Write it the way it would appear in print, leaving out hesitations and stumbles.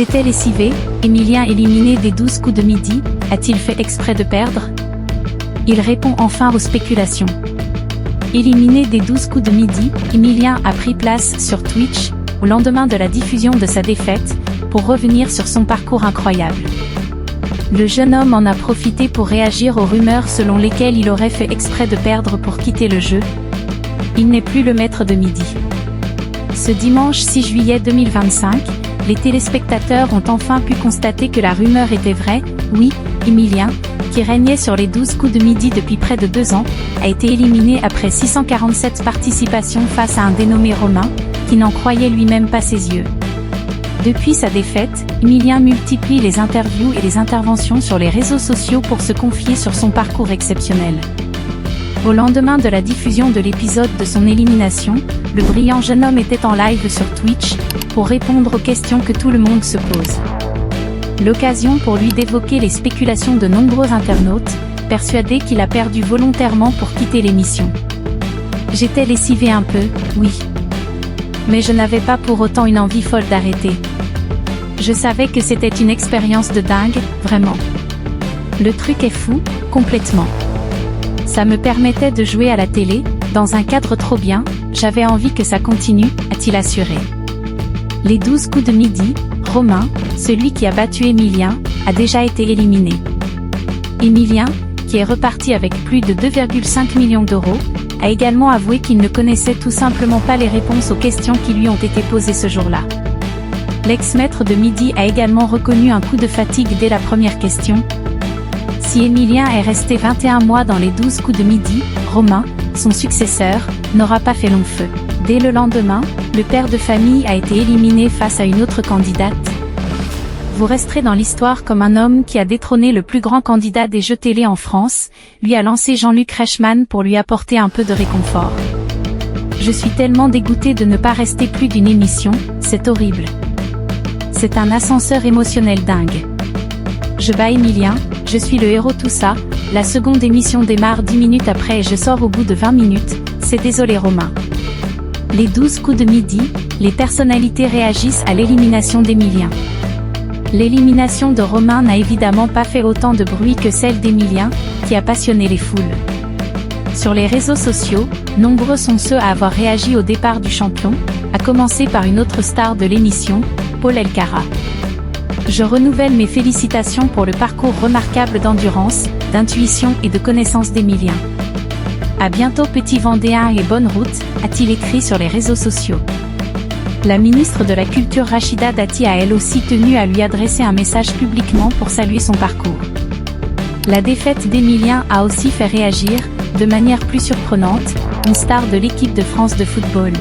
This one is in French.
J'étais lessivé, Emilien éliminé des 12 coups de midi, a-t-il fait exprès de perdre? Il répond enfin aux spéculations. Éliminé des 12 coups de midi, Emilien a pris place sur Twitch, au lendemain de la diffusion de sa défaite, pour revenir sur son parcours incroyable. Le jeune homme en a profité pour réagir aux rumeurs selon lesquelles il aurait fait exprès de perdre pour quitter le jeu. Il n'est plus le maître de midi. Ce dimanche 6 juillet 2025, les téléspectateurs ont enfin pu constater que la rumeur était vraie. Oui, Emilien, qui régnait sur les 12 coups de midi depuis près de 2 ans, a été éliminé après 647 participations face à un dénommé Romain, qui n'en croyait lui-même pas ses yeux. Depuis sa défaite, Emilien multiplie les interviews et les interventions sur les réseaux sociaux pour se confier sur son parcours exceptionnel. Au lendemain de la diffusion de l'épisode de son élimination, le brillant jeune homme était en live sur Twitch, pour répondre aux questions que tout le monde se pose. L'occasion pour lui d'évoquer les spéculations de nombreux internautes, persuadés qu'il a perdu volontairement pour quitter l'émission. J'étais lessivé un peu, oui. Mais je n'avais pas pour autant une envie folle d'arrêter. Je savais que c'était une expérience de dingue, vraiment. Le truc est fou, complètement. Ça me permettait de jouer à la télé, dans un cadre trop bien, j'avais envie que ça continue, a-t-il assuré. Les 12 coups de midi, Romain, celui qui a battu Emilien, a déjà été éliminé. Emilien, qui est reparti avec plus de 2,5 millions d'euros, a également avoué qu'il ne connaissait tout simplement pas les réponses aux questions qui lui ont été posées ce jour-là. L'ex-maître de midi a également reconnu un coup de fatigue dès la première question. Si Emilien est resté 21 mois dans les 12 coups de midi, Romain, son successeur, n'aura pas fait long feu. Dès le lendemain, le père de famille a été éliminé face à une autre candidate. Vous resterez dans l'histoire comme un homme qui a détrôné le plus grand candidat des jeux télé en France, lui a lancé Jean-Luc Reichmann pour lui apporter un peu de réconfort. Je suis tellement dégoûté de ne pas rester plus d'une émission, c'est horrible. C'est un ascenseur émotionnel dingue. Je bats Emilien, je suis le héros tout ça, la seconde émission démarre 10 minutes après et je sors au bout de 20 minutes, c'est désolé Romain. Les 12 coups de midi, les personnalités réagissent à l'élimination d'Emilien. L'élimination de Romain n'a évidemment pas fait autant de bruit que celle d'Emilien, qui a passionné les foules. Sur les réseaux sociaux, nombreux sont ceux à avoir réagi au départ du champion, à commencer par une autre star de l'émission, Paul Elkarat. Je renouvelle mes félicitations pour le parcours remarquable d'endurance, d'intuition et de connaissance d'Emilien. À bientôt petit Vendéen et bonne route, a-t-il écrit sur les réseaux sociaux. La ministre de la Culture Rachida Dati a elle aussi tenu à lui adresser un message publiquement pour saluer son parcours. La défaite d'Emilien a aussi fait réagir, de manière plus surprenante, une star de l'équipe de France de football.